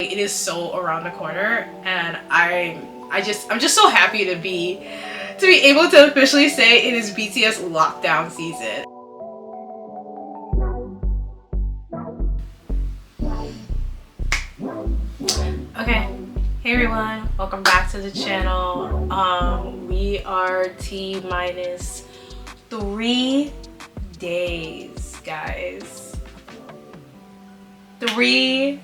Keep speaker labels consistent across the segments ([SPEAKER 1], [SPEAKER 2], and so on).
[SPEAKER 1] It is so around the corner, and I'm just so happy to be able to officially say it is BTS lockdown season. Okay, hey everyone, welcome back to the channel. We are T minus 3 days, guys. 3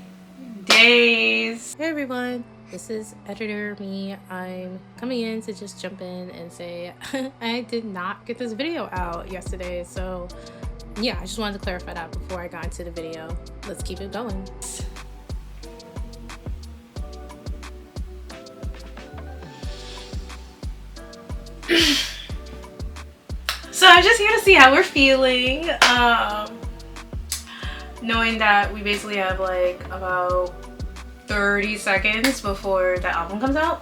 [SPEAKER 1] days. Hey everyone, this is editor me. I'm coming in to just jump in and say I did not get this video out yesterday, so yeah, I just wanted to clarify that before I got into the video. Let's keep it going. So I'm just here to see how we're feeling, knowing that we basically have like about 30 seconds before the album comes out.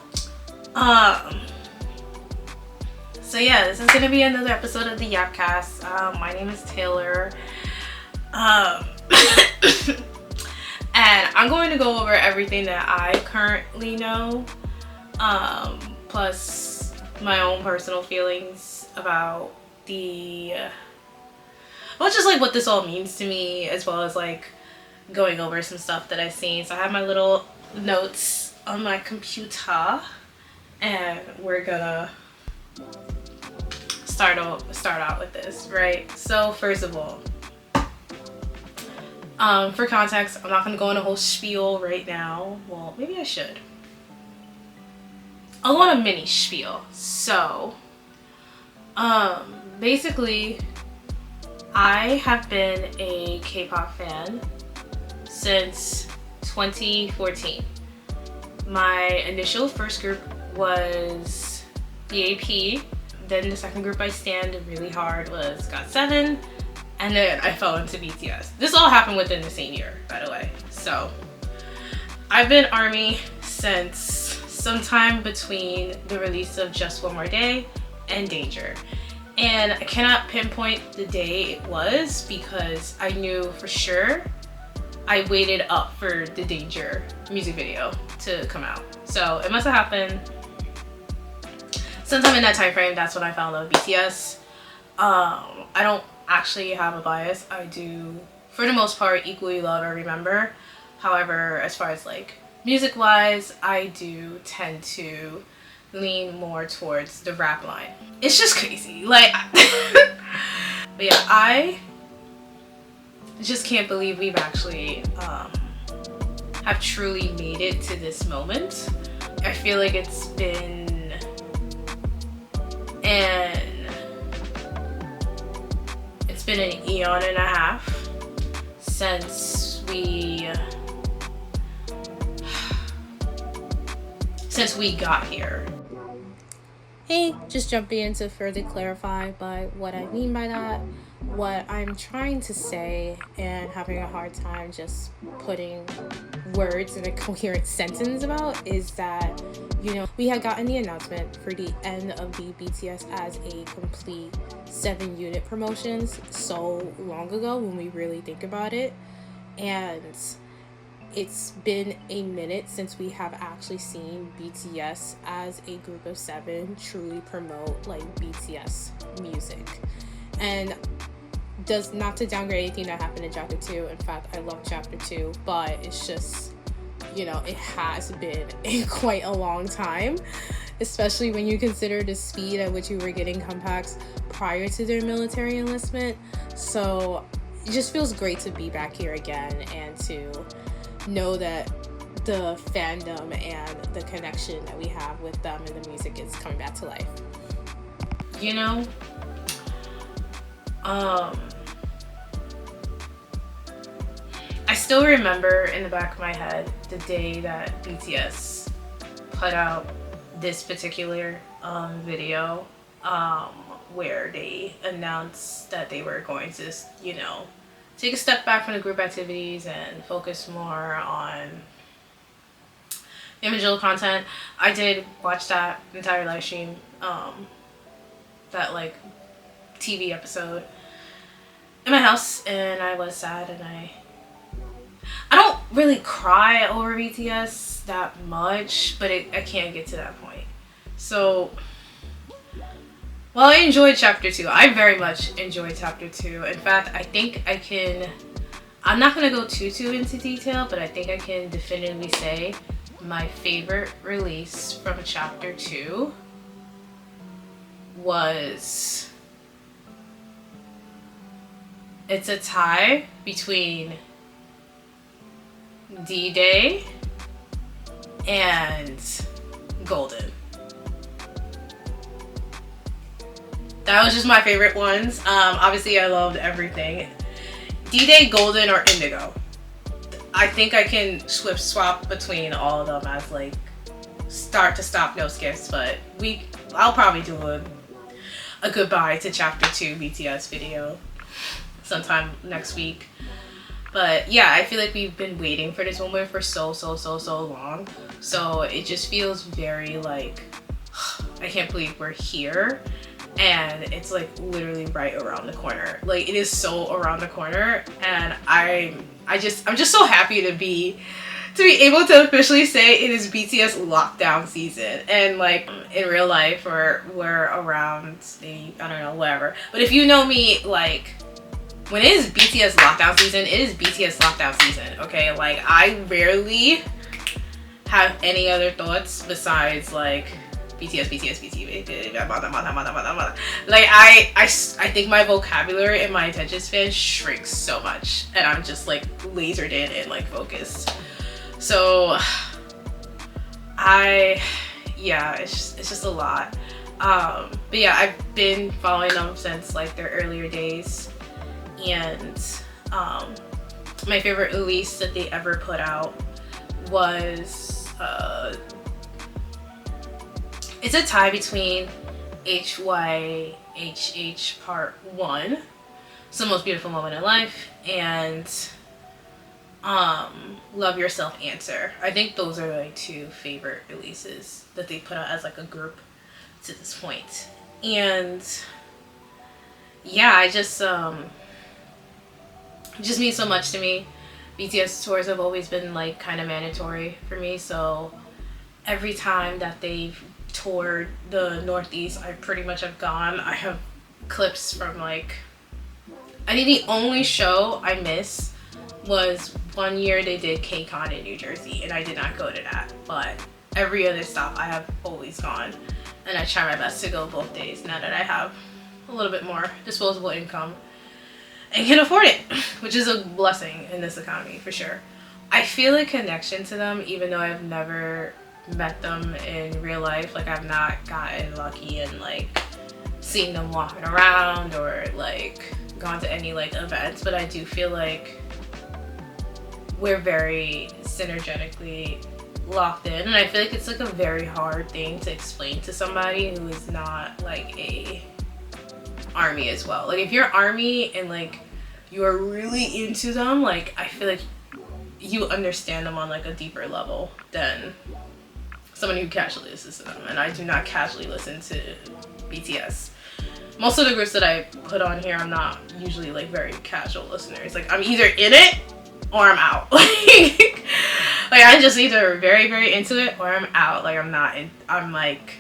[SPEAKER 1] So yeah, this is gonna be another episode of the Yapcast. My name is Taylor, and I'm going to go over everything that I currently know, plus my own personal feelings about just like what this all means to me, as well as like going over some stuff that I've seen. So I have my little notes on my computer, and we're gonna start out with this, right? So first of all, for context, I'm not gonna go on a whole spiel right now. Well, maybe I should. I'll go on a mini spiel. So basically, I have been a K-pop fan since 2014. My initial first group was BAP. Then the second group I stanned really hard was GOT7, and then I fell into BTS. This all happened within the same year, by the way. So I've been ARMY since sometime between the release of Just One More Day and Danger. And I cannot pinpoint the day it was because I knew for sure I waited up for the Danger music video to come out. So it must have happened sometime in that time frame. That's when I fell in love with BTS. I don't actually have a bias. I do, for the most part, equally love every member. However, as far as like music wise, I do tend to lean more towards the rap line. It's just crazy, like but yeah, I just can't believe we've actually have truly made it to this moment. I feel like it's been an eon and a half since we got here. Hey, just jumping in to further clarify by what I mean by that. What I'm trying to say, and having a hard time just putting words in a coherent sentence about, is that, you know, we had gotten the announcement for the end of the BTS as a complete 7-unit promotions so long ago when we really think about it. And it's been a minute since we have actually seen BTS as a group of 7 truly promote like BTS music. And does not to downgrade anything that happened in chapter 2. In fact, I love chapter 2, but it's just, you know, it has been quite a long time, especially when you consider the speed at which we were getting comebacks prior to their military enlistment. So it just feels great to be back here again and to know that the fandom and the connection that we have with them and the music is coming back to life. You know, I still remember in the back of my head the day that BTS put out this particular video where they announced that they were going to, you know, take a step back from the group activities and focus more on individual content. I did watch that entire live stream, that like TV episode in my house, and I was sad, and I I don't really cry over BTS that much, but I can't get to that point. So, well, I enjoyed chapter 2. I very much enjoyed chapter 2. In fact, I think I can, I'm not going to go too into detail, but I think I can definitively say my favorite release from chapter 2 was, it's a tie between D-Day and Golden. That was just my favorite ones. Obviously I loved everything. D-Day, Golden, or Indigo. I think I can swap between all of them as like start to stop, no skips, but I'll probably do a goodbye to chapter 2 BTS video sometime next week. But yeah, I feel like we've been waiting for this moment for so long. So it just feels very like, I can't believe we're here. And it's like literally right around the corner. Like it is so around the corner, and I'm just so happy to be able to officially say it is BTS lockdown season. And like in real life, we're around I don't know, whatever. But if you know me, like when it is BTS lockdown season, it is BTS lockdown season. Okay, like I rarely have any other thoughts besides like BTS. Like I think my vocabulary and my attention span shrinks so much, and I'm just like lasered in and like focused. So it's just a lot. But yeah, I've been following them since like their earlier days, and my favorite release that they ever put out was it's a tie between HYHH Part 1, It's the Most Beautiful Moment in Life, and Love Yourself Answer. I think those are my two favorite releases that they put out as like a group to this point. And yeah, it just means so much to me. BTS tours have always been like kind of mandatory for me, so every time that they've toured the Northeast, I pretty much have gone. I have clips from like, I think the only show I miss was one year they did K-Con in New Jersey, and I did not go to that, but every other stop I have always gone, and I try my best to go both days now that I have a little bit more disposable income and can afford it, which is a blessing in this economy for sure. I feel a connection to them even though I've never met them in real life. Like I've not gotten lucky and like seen them walking around or like gone to any like events, but I do feel like we're very synergetically locked in, and I feel like it's like a very hard thing to explain to somebody who is not like a ARMY as well. Like if you're ARMY and like you're really into them, like I feel like you understand them on like a deeper level than someone who casually listens to them. And I do not casually listen to BTS. Most of the groups that I put on here, I'm not usually like very casual listeners. Like I'm either in it or I'm out. Like I'm just either very into it or I'm out. Like I'm not in, I'm like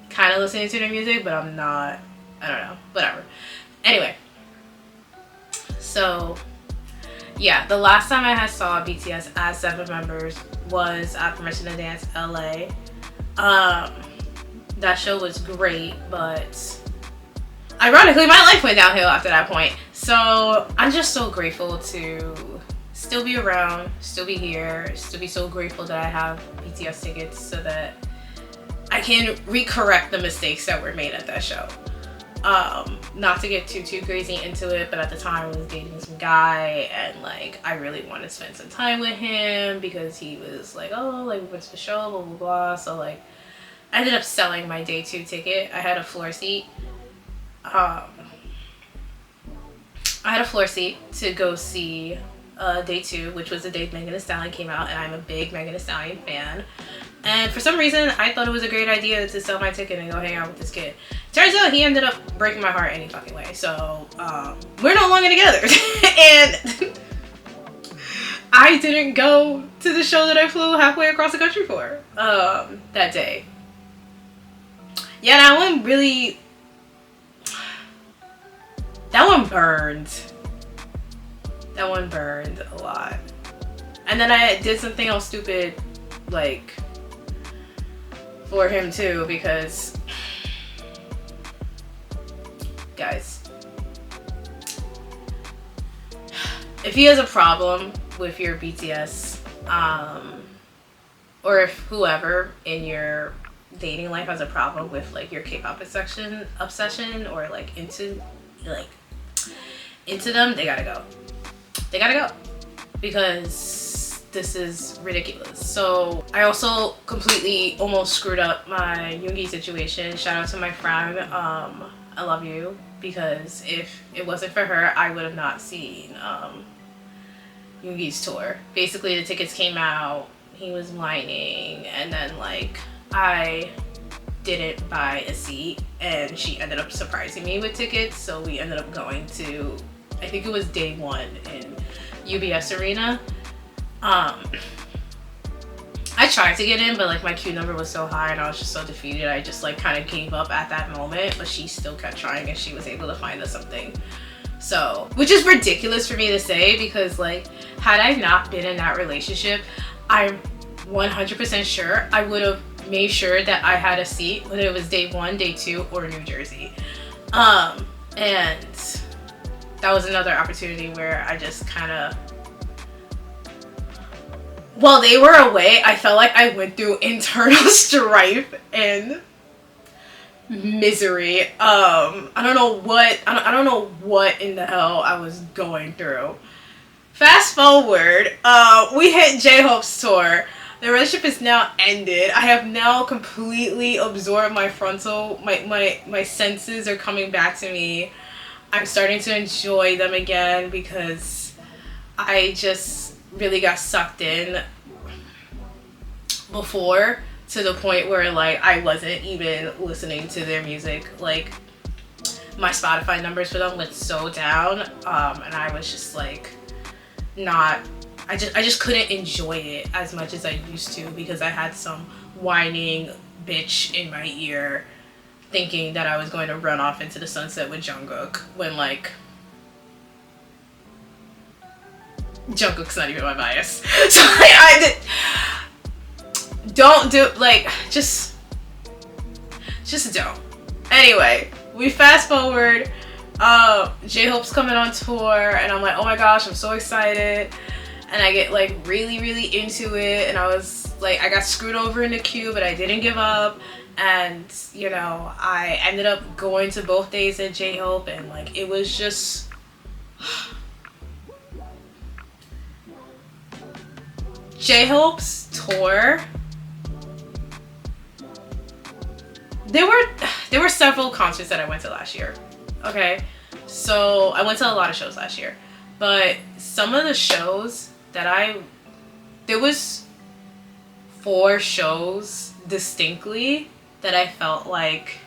[SPEAKER 1] kind of listening to their music, but I'm not, I don't know, whatever. Anyway, so yeah, the last time I saw BTS as 7 members was at Permission to Dance LA. That show was great, but ironically my life went downhill after that point. So I'm just so grateful to still be around, still be here, still be so grateful that I have BTS tickets so that I can recorrect the mistakes that were made at that show. Not to get too crazy into it, but at the time I was dating some guy, and like I really wanted to spend some time with him because he was like, oh, like we went to the show, blah blah blah. So like I ended up selling my day 2 ticket. I had a floor seat. I had a floor seat to go see day 2, which was the day Megan Thee Stallion came out, and I'm a big Megan Thee Stallion fan. And for some reason, I thought it was a great idea to sell my ticket and go hang out with this kid. Turns out he ended up breaking my heart any fucking way. So we're no longer together. And I didn't go to the show that I flew halfway across the country for that day. Yeah, that one burned. That one burned a lot. And then I did something else stupid, like, for him too, because, guys, if he has a problem with your BTS, or if whoever in your dating life has a problem with like your K-pop obsession, or like into them, they gotta go. They gotta go, because this is ridiculous. So I also completely almost screwed up my Yoongi situation. Shout out to my friend. I love you, because if it wasn't for her, I would have not seen Yoongi's tour. Basically, the tickets came out, he was whining, and then like I didn't buy a seat, and she ended up surprising me with tickets, so we ended up going to, I think it was day one in UBS Arena. I tried to get in, but like my queue number was so high and I was just so defeated, I just like kind of gave up at that moment, but she still kept trying and she was able to find us something. So, which is ridiculous for me to say, because like, had I not been in that relationship, I'm 100% sure I would have made sure that I had a seat, whether it was day one, day two, or New Jersey. And that was another opportunity where I just kind of, while they were away, I felt like I went through internal strife and misery. I don't know what in the hell I was going through. Fast forward, we hit J-Hope's tour. The relationship is now ended. I have now completely absorbed my frontal, my senses are coming back to me. I'm starting to enjoy them again, because I just really got sucked in before, to the point where like I wasn't even listening to their music. Like my Spotify numbers for them went so down, and I was just like not, I just couldn't enjoy it as much as I used to, because I had some whining bitch in my ear thinking that I was going to run off into the sunset with Jungkook, when like Jungkook's not even my bias. So like, don't do, like, just don't. Anyway, we fast forward, J-Hope's coming on tour, and I'm like, oh my gosh, I'm so excited, and I get like really into it, and I was like, I got screwed over in the queue, but I didn't give up, and you know, I ended up going to both days at J-Hope, and like it was just J-Hope's tour. There were several concerts that I went to last year. Okay, so I went to a lot of shows last year, but some of the shows that there was 4 shows distinctly that I felt like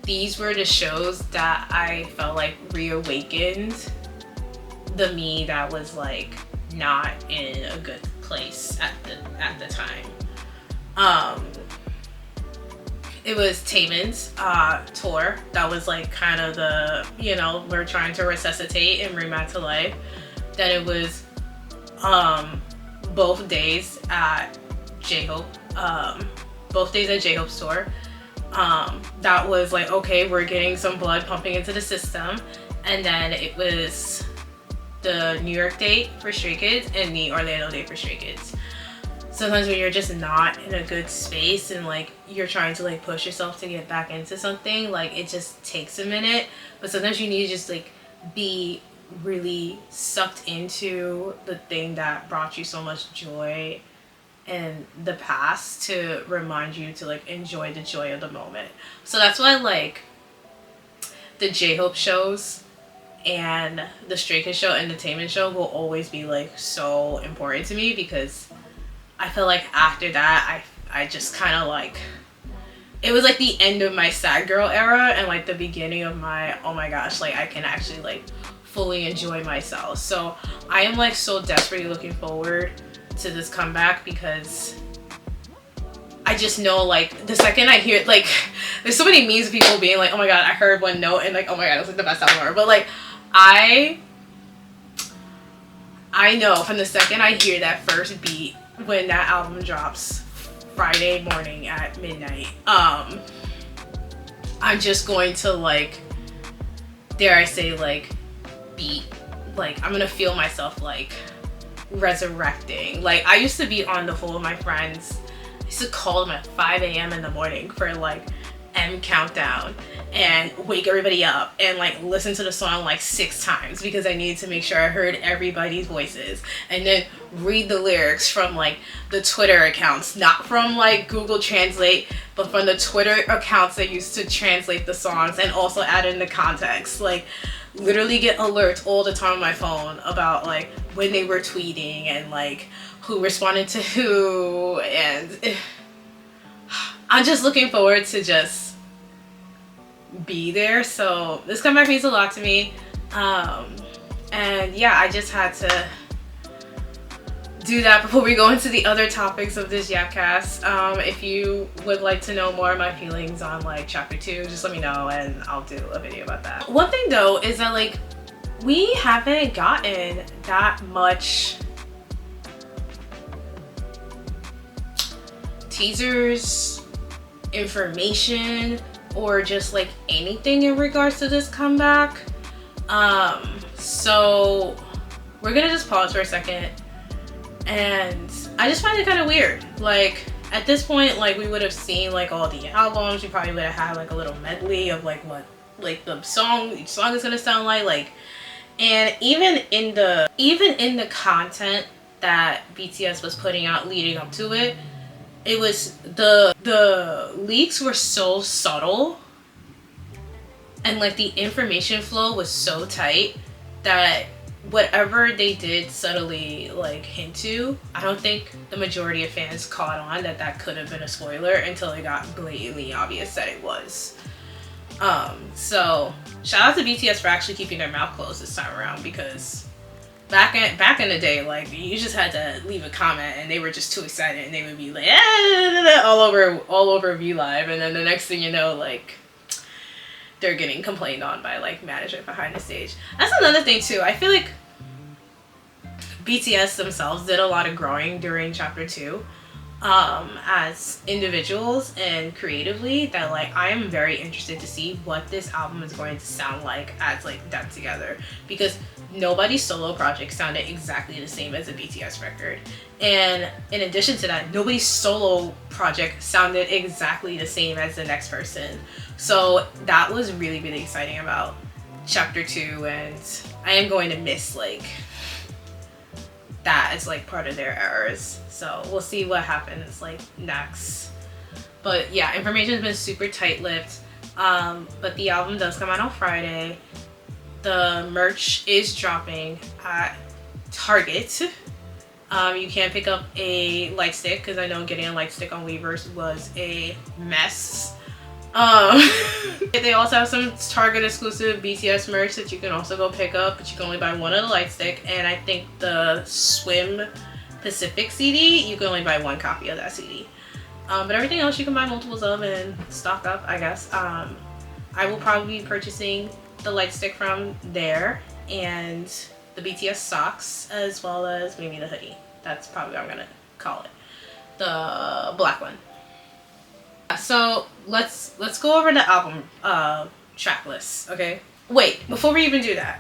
[SPEAKER 1] these were the shows that I felt like reawakened the me that was like not in a good place at the time. It was Taemin's tour. That was like kind of the, you know, we're trying to resuscitate and bring back to life. Then it was both days at J-Hope. Both days at J-Hope's tour. That was like, okay, we're getting some blood pumping into the system. And then it was the New York date for Stray Kids and the Orlando date for Stray Kids. Sometimes when you're just not in a good space and like you're trying to like push yourself to get back into something, like it just takes a minute. But sometimes you need to just like be really sucked into the thing that brought you so much joy in the past to remind you to like enjoy the joy of the moment. So that's why like the J-Hope shows and the Stray Kids show and the Taemin show will always be like so important to me, because I feel like after that I just kind of like, it was like the end of my sad girl era and like the beginning of my, oh my gosh, like I can actually like fully enjoy myself. So I am like so desperately looking forward to this comeback, because I just know like the second I hear, like, there's so many memes of people being like, oh my god, I heard one note and like, oh my god, it's like the best album ever. But like I know from the second I hear that first beat when that album drops Friday morning at midnight, I'm just going to, like, dare I say, like, I'm gonna feel myself like resurrecting. Like, I used to be on the phone with my friends. I used to call them at 5 a.m. in the morning for like M countdown and wake everybody up and like listen to the song like 6 times, because I needed to make sure I heard everybody's voices, and then read the lyrics from like the Twitter accounts, not from like Google Translate, but from the Twitter accounts that used to translate the songs, and also add in the context. Like, literally get alerts all the time on my phone about like when they were tweeting and like who responded to who, and I'm just looking forward to just be there. So this comeback means a lot to me, and yeah, I just had to do that before we go into the other topics of this Yapcast. If you would like to know more of my feelings on like chapter 2, just let me know and I'll do a video about that. One thing though is that like we haven't gotten that much teasers, information, or just like anything in regards to this comeback. So we're gonna just pause for a second. And I just find it kind of weird. Like, at this point, like, we would have seen like all the albums. We probably would have had like a little medley of like what like the song, each song is gonna sound like, and even in the content that BTS was putting out leading up to it, it was the leaks were so subtle, and like the information flow was so tight that whatever they did subtly like hint to, I don't think the majority of fans caught on that could have been a spoiler until it got blatantly obvious that it was. So shout out to BTS for actually keeping their mouth closed this time around, because back in the day, like, you just had to leave a comment and they were just too excited and they would be like all over V Live, and then the next thing you know, like, they're getting complained on by like management behind the stage. That's another thing too. I feel like BTS themselves did a lot of growing during chapter 2 as individuals and creatively, that like I am very interested to see what this album is going to sound like as like done together, because nobody's solo project sounded exactly the same as a BTS record, and in addition to that, nobody's solo project sounded exactly the same as the next person. So that was really, really exciting about chapter 2, and I am going to miss like that as like part of their errors. So we'll see what happens like next. But yeah, information has been super tight-lipped. But the album does come out on Friday. The merch is dropping at Target. You can pick up a light stick, because I know getting a light stick on Weverse was a mess. They also have some Target exclusive BTS merch that you can also go pick up, but you can only buy one of the light stick, and I think the Swim Pacific CD, you can only buy one copy of that CD. But everything else you can buy multiples of and stock up, I guess. I will probably be purchasing the light stick from there, and the BTS socks, as well as maybe the hoodie. That's probably what I'm gonna call it, the black one. So let's go over the album track list, okay? Wait, before we even do that,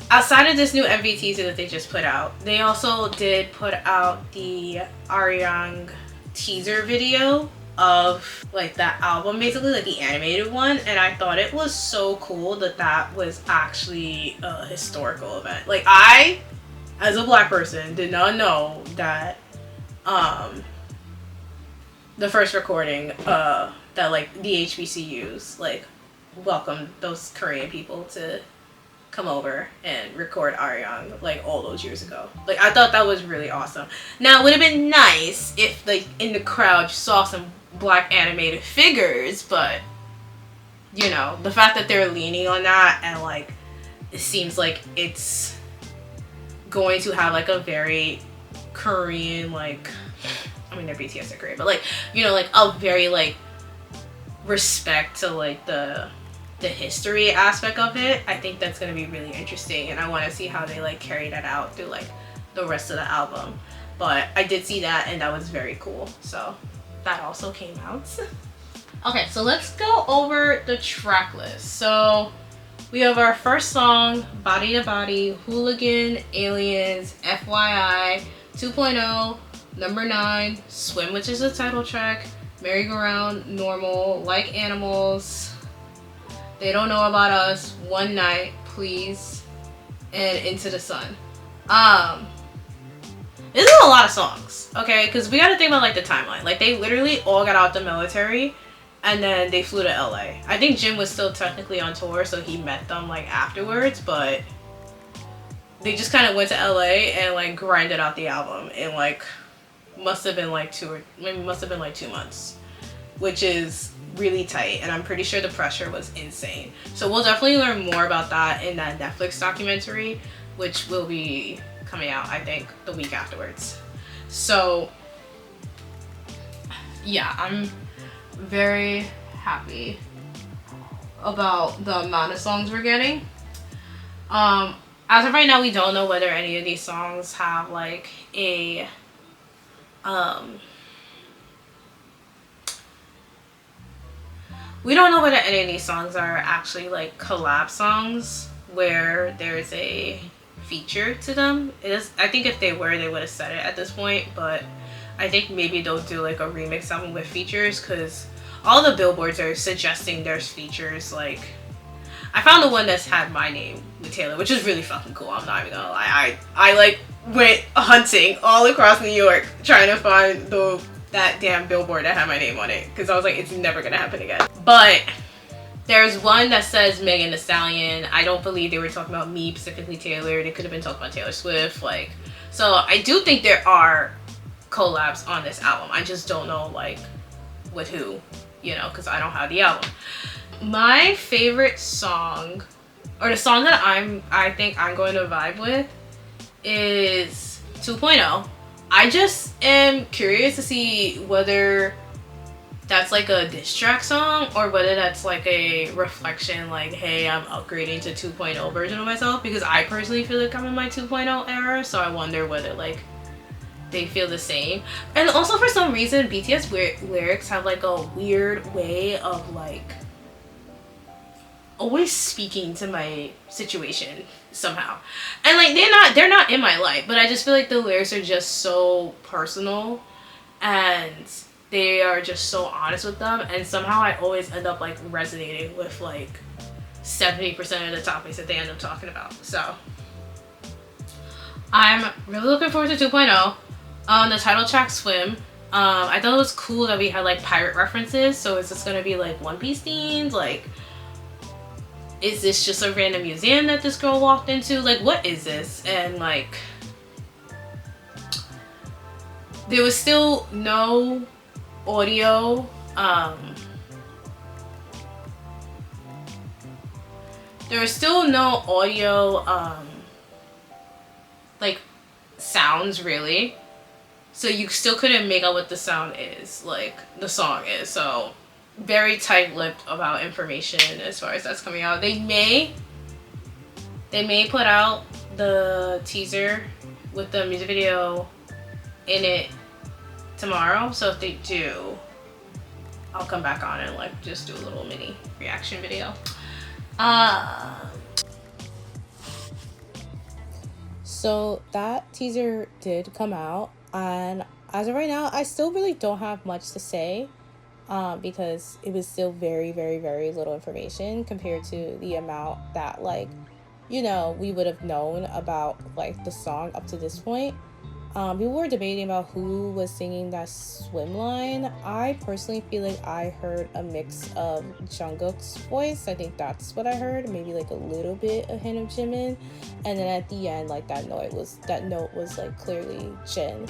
[SPEAKER 1] outside of this new MV teaser that they just put out, they also did put out the Arirang teaser video of like that album, basically like the animated one, and I thought it was so cool that that was actually a historical event. Like, I, as a black person, did not know that the first recording that like the HBCUs like welcomed those Korean people to come over and record Arirang like all those years ago. Like, I thought that was really awesome. Now, it would have been nice if like in the crowd you saw some black animated figures, but you know, the fact that they're leaning on that and like it seems like it's going to have like a very Korean, like, I mean, their BTS are great, but like, you know, like a very like respect to like the history aspect of it. I think that's going to be really interesting, and I want to see how they like carry that out through like the rest of the album. But I did see that, and that was very cool. So that also came out. Okay, so let's go over the track list. So we have our first song, Body to Body, Hooligan, Aliens, FYI, 2.0, Number 9, Swim, which is the title track, Merry-Go-Round, Normal, Like Animals, They Don't Know About Us, One Night, Please, and Into the Sun. This is a lot of songs, okay? Because we gotta think about like the timeline. Like they literally all got out the military and then they flew to LA. I think Jin was still technically on tour, so he met them like afterwards, but they just kind of went to LA and like grinded out the album in like, must have been like 2 months, which is really tight, and I'm pretty sure the pressure was insane. So we'll definitely learn more about that in that Netflix documentary, which will be coming out, I think, the week afterwards. So yeah, I'm very happy about the amount of songs we're getting. As of right now, we don't know whether any of these songs have like a we don't know whether any of these songs are actually like collab songs where there's a feature to them. It is, I think if they were, they would have said it at this point, but I think maybe they'll do like a remix album with features, because all the billboards are suggesting there's features. Like I found the one that's had my name with Taylor, which is really fucking cool. I'm not even gonna lie. I like went hunting all across New York trying to find that damn billboard that had my name on it, because I was like, it's never gonna happen again. But there's one that says Megan Thee Stallion. I don't believe they were talking about me, specifically Taylor. They could have been talking about Taylor Swift. Like, so I do think there are collabs on this album. I just don't know like with who, you know, because I don't have the album. My favorite song, or the song that I think I'm going to vibe with, is 2.0. I just am curious to see whether that's like a diss track song or whether that's like a reflection, like, hey, I'm upgrading to 2.0 version of myself, because I personally feel like I'm in my 2.0 era, so I wonder whether like they feel the same. And also for some reason BTS lyrics have like a weird way of like always speaking to my situation somehow, and like they're not in my life, but I just feel like the lyrics are just so personal and they are just so honest with them, and somehow I always end up like resonating with like 70% of the topics that they end up talking about. So I'm really looking forward to 2.0. The title track, Swim, I thought it was cool that we had like pirate references. So is this gonna be like One Piece themed? Like, is this just a random museum that this girl walked into? Like, what is this? And like, there was still no audio. There was still no audio, like sounds really. So you still couldn't make out what the sound is, like the song is. So very tight-lipped about information as far as that's coming out. They may put out the teaser with the music video in it tomorrow. So if they do, I'll come back on and like just do a little mini reaction video. So that teaser did come out, and as of right now, I still really don't have much to say, because it was still very, very, very little information compared to the amount that, like, you know, we would have known about like the song up to this point. People were debating about who was singing that Swim line. I personally feel like I heard a mix of Jungkook's voice. I think that's what I heard. Maybe like a little bit a hint of Jimin, and then at the end, like that note was like clearly Jin.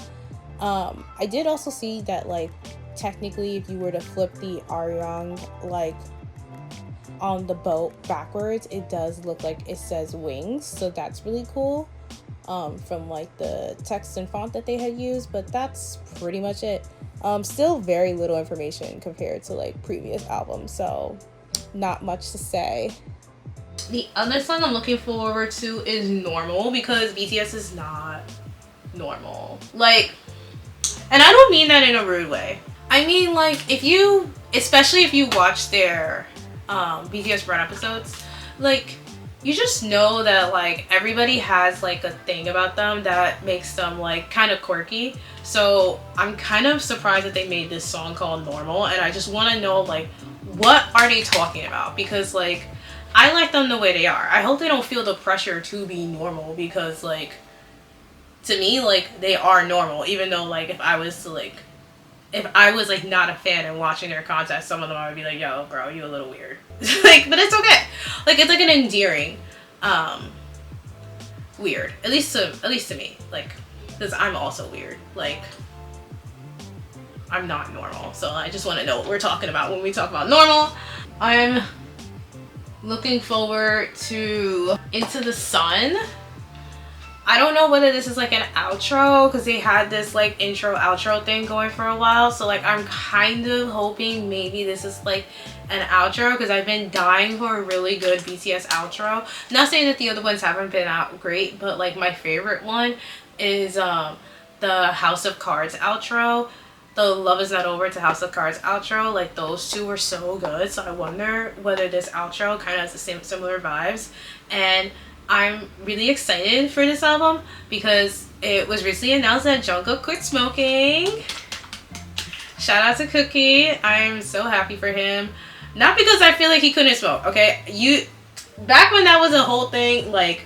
[SPEAKER 1] I did also see that like technically, if you were to flip the Arirang, like on the boat backwards, it does look like it says wings, so that's really cool, from like the text and font that they had used. But that's pretty much it. Still very little information compared to like previous albums, so not much to say. The other song I'm looking forward to is Normal, because BTS is not normal. Like, and I don't mean that in a rude way. I mean, like, especially if you watch their BTS Run episodes, like, you just know that like everybody has like a thing about them that makes them like kind of quirky. So I'm kind of surprised that they made this song called Normal, and I just want to know like what are they talking about, because like I like them the way they are. I hope they don't feel the pressure to be normal, because like to me like they are normal, even though like if I was like not a fan and watching their content, some of them I would be like, yo bro, you a little weird. Like, but it's okay. Like, it's like an endearing weird, at least to me, like, because I'm also weird. Like, I'm not normal, so I just want to know what we're talking about when we talk about Normal. I'm looking forward to Into the Sun. I don't know whether this is like an outro, because they had this like intro outro thing going for a while, so like I'm kind of hoping maybe this is like an outro, because I've been dying for a really good BTS outro. Not saying that the other ones haven't been out great, but like my favorite one is the House of Cards outro, the Love Is Not Over to House of Cards outro. Like, those two were so good, so I wonder whether this outro kind of has the same similar vibes. And I'm really excited for this album because it was recently announced that Jungkook quit smoking. Shout out to Cookie. I'm so happy for him. Not because I feel like he couldn't smoke, okay? Back when that was a whole thing, like,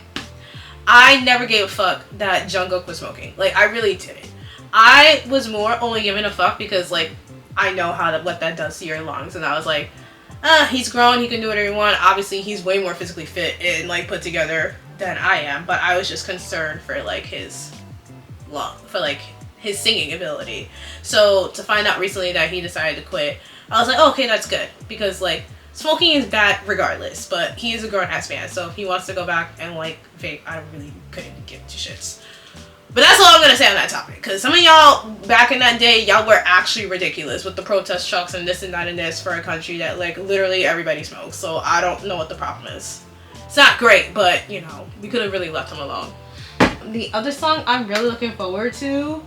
[SPEAKER 1] I never gave a fuck that Jungkook was smoking. Like, I really didn't. I was more only giving a fuck because, like, I know what that does to your lungs. And I was like, he's grown, he can do whatever he wants. Obviously, he's way more physically fit and, like, put together than I am. But I was just concerned for, like, his singing ability. So, to find out recently that he decided to quit, I was like, oh, okay, that's good. Because, like, smoking is bad regardless. But he is a grown-ass man. So, if he wants to go back and, like, vape, I really couldn't give two shits. But that's all I'm going to say on that topic. Because some of y'all, back in that day, y'all were actually ridiculous with the protest trucks and this and that and this for a country that, like, literally everybody smokes. So I don't know what the problem is. It's not great, but, you know, we could have really left them alone. The other song I'm really looking forward to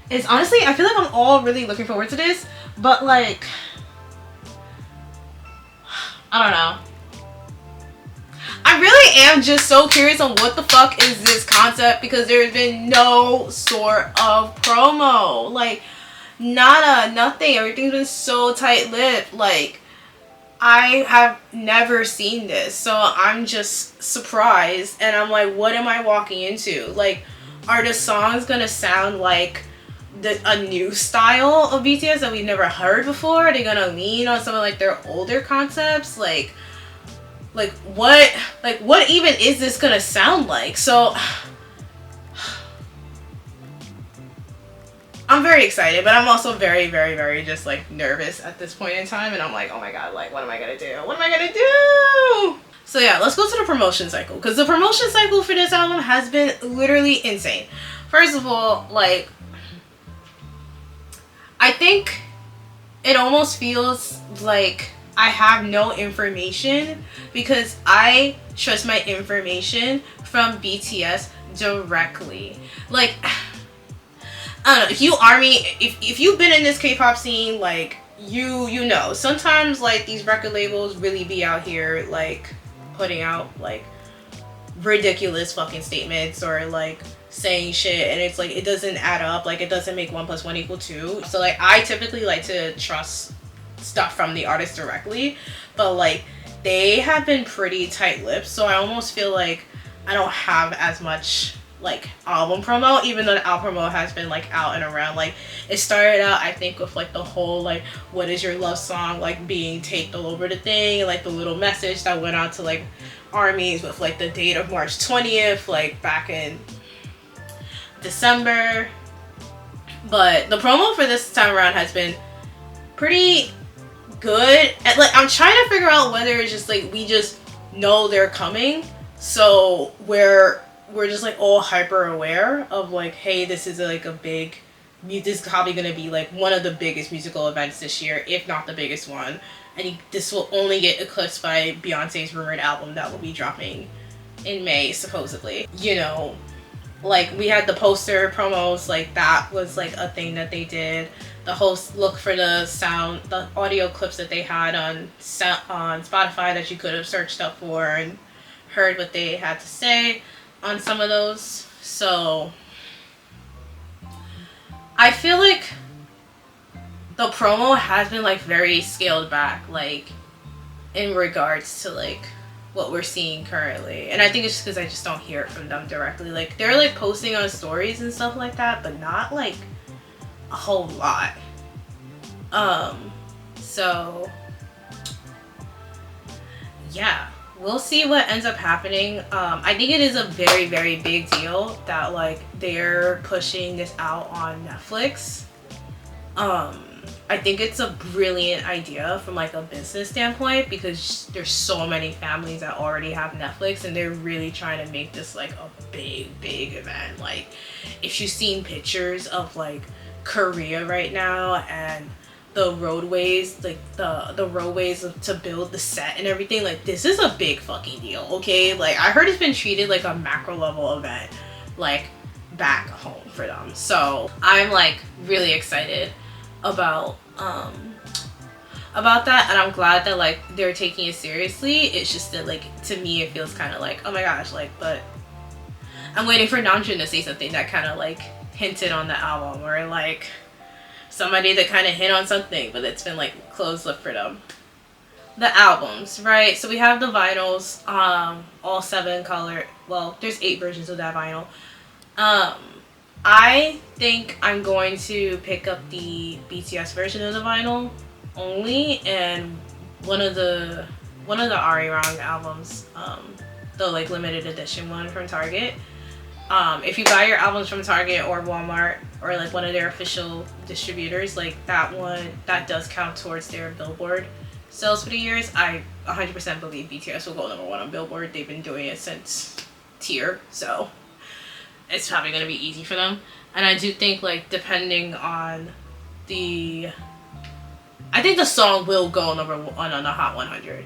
[SPEAKER 1] is, honestly, I feel like I'm all really looking forward to this. But, like, I don't know. I really am just so curious on what the fuck is this concept, because there's been no sort of promo. Like, nothing. Everything's been so tight-lipped. Like, I have never seen this. So I'm just surprised. And I'm like, what am I walking into? Like, are the songs gonna sound like a new style of BTS that we've never heard before? Are they gonna lean on some of, like, their older concepts? Like what even is this gonna sound like? So I'm very excited, but I'm also very, very, very just like nervous at this point in time, and I'm like, oh my god, like, what am I gonna do? What am I gonna do? So yeah, let's go to the promotion cycle, because the promotion cycle for this album has been literally insane. First of all, like, I think it almost feels like I have no information, because I trust my information from BTS directly. Like, I don't know, if you ARMY, if you've been in this K-pop scene, like, you know, sometimes, like, these record labels really be out here, like, putting out, like, ridiculous fucking statements, or, like, saying shit, and it's like, it doesn't add up, like, it doesn't make 1 + 1 = 2. So, like, I typically like to trust stuff from the artist directly, but, like, they have been pretty tight-lipped, so I almost feel like I don't have as much, like, album promo, even though the album promo has been, like, out and around. Like, it started out, I think, with, like, the whole, like, what is your love song, like, being taped all over the thing, and, like, the little message that went out to, like, ARMYs with, like, the date of March 20th, like, back in December. But the promo for this time around has been pretty good. And like, I'm trying to figure out whether it's just like we just know they're coming, so we're just like all hyper aware of like, hey, this is like a big, this is probably gonna be like one of the biggest musical events this year, if not the biggest one. And this will only get eclipsed by Beyonce's rumored album that will be dropping in May, supposedly. You know, like we had the poster promos, like that was like a thing that they did. The host look for the audio clips that they had on Spotify that you could have searched up for and heard what they had to say on some of those. So I feel like the promo has been like very scaled back, like in regards to like what we're seeing currently. And I think it's just because I just don't hear it from them directly. Like they're like posting on stories and stuff like that, but not like a whole lot. So yeah, we'll see what ends up happening. I think it is a very, very big deal that like they're pushing this out on Netflix. I think it's a brilliant idea from like a business standpoint, because there's so many families that already have Netflix and they're really trying to make this like a big event. Like if you've seen pictures of like Korea right now and the roadways, like the roadways to build the set and everything, like this is a big fucking deal, okay? Like I heard it's been treated like a macro level event like back home for them. So I'm like really excited about that, and I'm glad that like they're taking it seriously. It's just that like to me it feels kind of like, oh my gosh, like, but I'm waiting for Namjoon to say something that kind of like hinted on the album, or like somebody that kind of hint on something, but it's been like closed lip for them. The albums, right? So we have the vinyls, all 7 color. Well, there's 8 versions of that vinyl. I think I'm going to pick up the BTS version of the vinyl only, and one of the Arirang albums, the like limited edition one from Target. If you buy your albums from Target or Walmart or like one of their official distributors, like that does count towards their Billboard sales for the years. I 100% believe BTS will go #1 on Billboard. They've been doing it since Tier, so it's probably going to be easy for them. And I do think like depending on I think the song will go #1 on the Hot 100.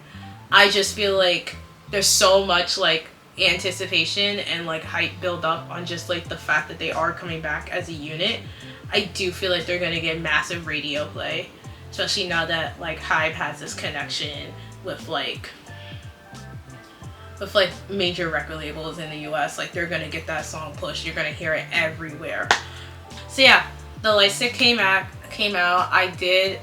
[SPEAKER 1] I just feel like there's so much like anticipation and like hype build up on just like the fact that they are coming back as a unit. I do feel like they're going to get massive radio play, especially now that like HYBE has this connection with major record labels in the US. Like they're gonna get that song pushed. You're gonna hear it everywhere. So yeah, the light stick came out. I did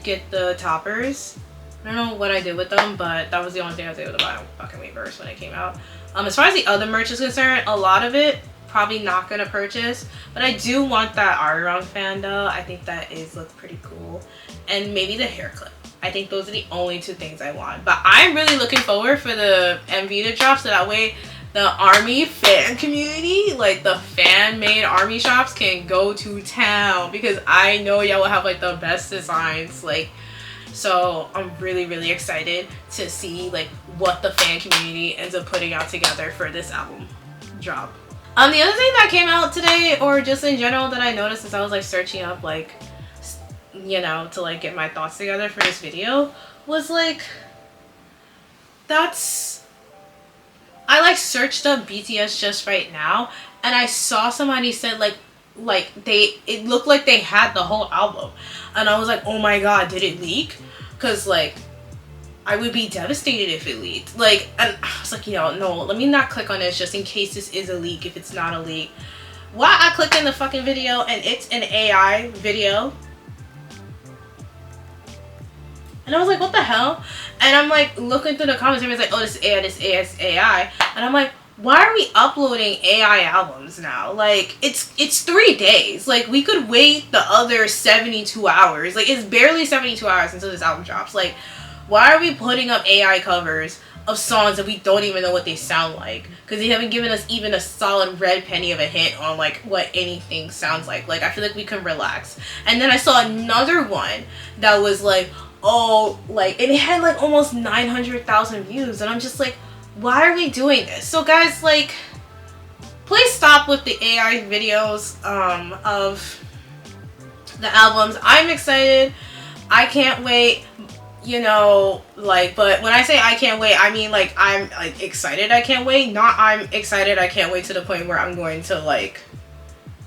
[SPEAKER 1] get the toppers. I don't know what I did with them, but that was the only thing I was able to buy on fucking Weverse when it came out. As far as the other merch is concerned, a lot of it probably not gonna purchase, but I do want that Arirang fan though. I think that looks pretty cool, and maybe the hair clip. I think those are the only 2 things I want. But I'm really looking forward for the MV to drop, so that way the ARMY fan community, like the fan-made ARMY shops, can go to town, because I know y'all will have like the best designs. Like, so I'm really excited to see like what the fan community ends up putting out together for this album drop. The other thing that came out today, or just in general that I noticed as I was like searching up like, you know, to like get my thoughts together for this video, was like, I like searched up BTS just right now, and I saw somebody said like it looked like they had the whole album, and I was like, oh my god, did it leak? Because like I would be devastated if it leaked. Like, and I was like, yo, no, let me not click on this just in case this is a leak, if it's not a leak. Why I clicked in the fucking video and it's an AI video. And I was like, what the hell? And I'm like looking through the comments, everybody's like, oh, this is AI, this is AI, this is AI. And I'm like, why are we uploading AI albums now? Like, it's 3 days. Like, we could wait the other 72 hours. Like, it's barely 72 hours until this album drops. Like, why are we putting up AI covers of songs that we don't even know what they sound like? Because they haven't given us even a solid red penny of a hint on like what anything sounds like. Like, I feel like we can relax. And then I saw another one that was like, oh, like, and it had like almost 900,000 views, and I'm just like, why are we doing this? So guys, like, please stop with the AI videos of the albums. I'm excited. I can't wait. You know, like, but when I say I can't wait, I mean like I'm like excited I can't wait, not I'm excited I can't wait to the point where I'm going to like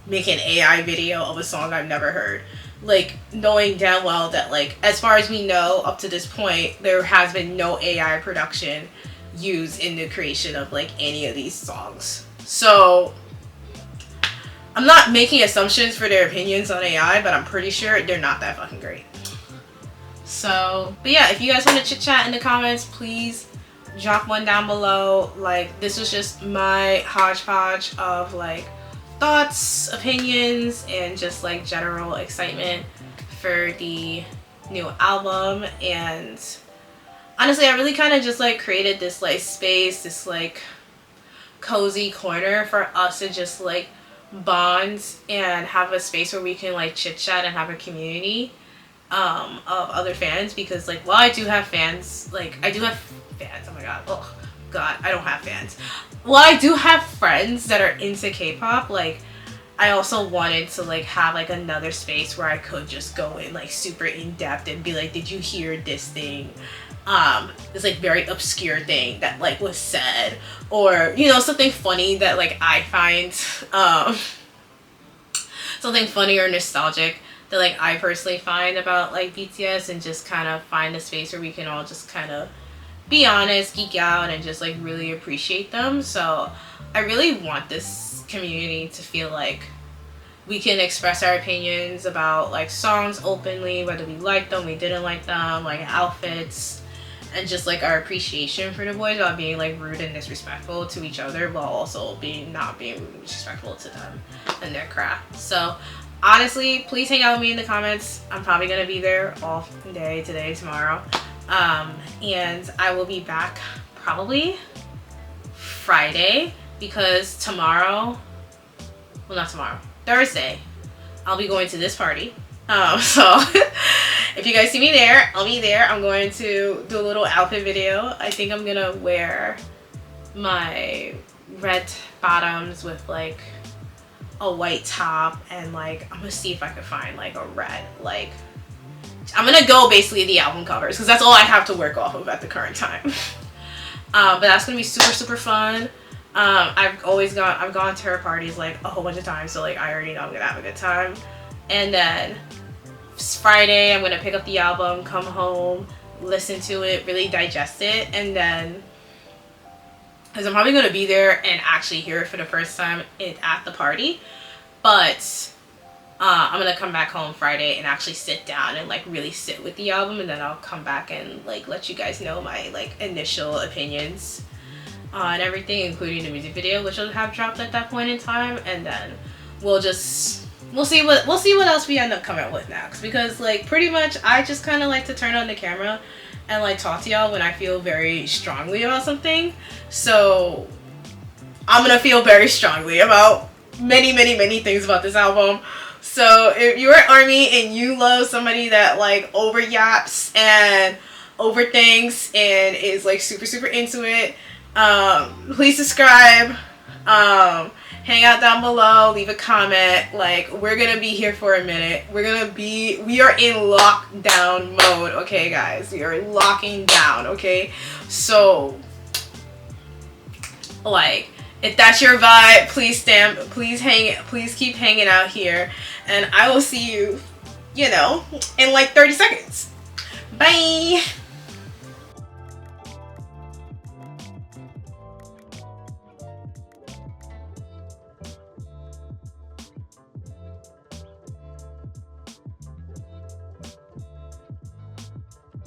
[SPEAKER 1] make an AI video of a song I've never heard. Like, knowing damn well that, like, as far as we know up to this point, there has been no AI production used in the creation of like any of these songs. So I'm not making assumptions for their opinions on AI, but I'm pretty sure they're not that fucking great. So, but yeah, if you guys want to chit chat in the comments, please drop one down below. Like, this was just my hodgepodge of like thoughts, opinions, and just like general excitement for the new album. And honestly, I really kind of just like created this like space, this like cozy corner for us to just like bond and have a space where we can like chit chat and have a community of other fans. Because like, while I do have fans, like I do have fans, oh my god, oh god, I don't have fans. While I do have friends that are into K-pop, like I also wanted to like have like another space where I could just go in like super in depth and be like, did you hear this thing, this like very obscure thing that like was said, or you know, something funny that like I find something funny or nostalgic that like I personally find about like BTS, and just kind of find a space where we can all just kind of be honest, geek out, and just like really appreciate them. So I really want this community to feel like we can express our opinions about like songs openly, whether we like them, we didn't like them, like outfits, and just like our appreciation for the boys without being like rude and disrespectful to each other, while also not being rude and disrespectful to them and their craft. So honestly, please hang out with me in the comments. I'm probably gonna be there all day today, tomorrow, and I will be back probably Friday, because tomorrow, well, not tomorrow, Thursday, I'll be going to this party. So if you guys see me there, I'll be there. I'm going to do a little outfit video. I think I'm gonna wear my red bottoms with like a white top, and like I'm gonna see if I can find like a red, like I'm gonna go basically the album covers, because that's all I have to work off of at the current time. But that's gonna be super fun. I've gone to her parties like a whole bunch of times, so like I already know I'm gonna have a good time. And then Friday, I'm gonna pick up the album, come home, listen to it, really digest it, and then, because I'm probably gonna be there and actually hear it for the first time at the party, but I'm gonna come back home Friday and actually sit down and like really sit with the album, and then I'll come back and like let you guys know my like initial opinions on everything, including the music video, which will have dropped at that point in time. And then we'll see what else we end up coming up with next, because like pretty much I just kind of like to turn on the camera and like talk to y'all when I feel very strongly about something. So I'm gonna feel very strongly about many things about this album. So if you're an ARMY and you love somebody that like over yaps and overthinks and is like super into it, please subscribe, hang out down below, leave a comment. Like, we're gonna be here for a minute. We are in lockdown mode, okay guys? We are locking down, okay? So like, if that's your vibe, please keep hanging out here, and I will see you, you know, in like 30 seconds. Bye.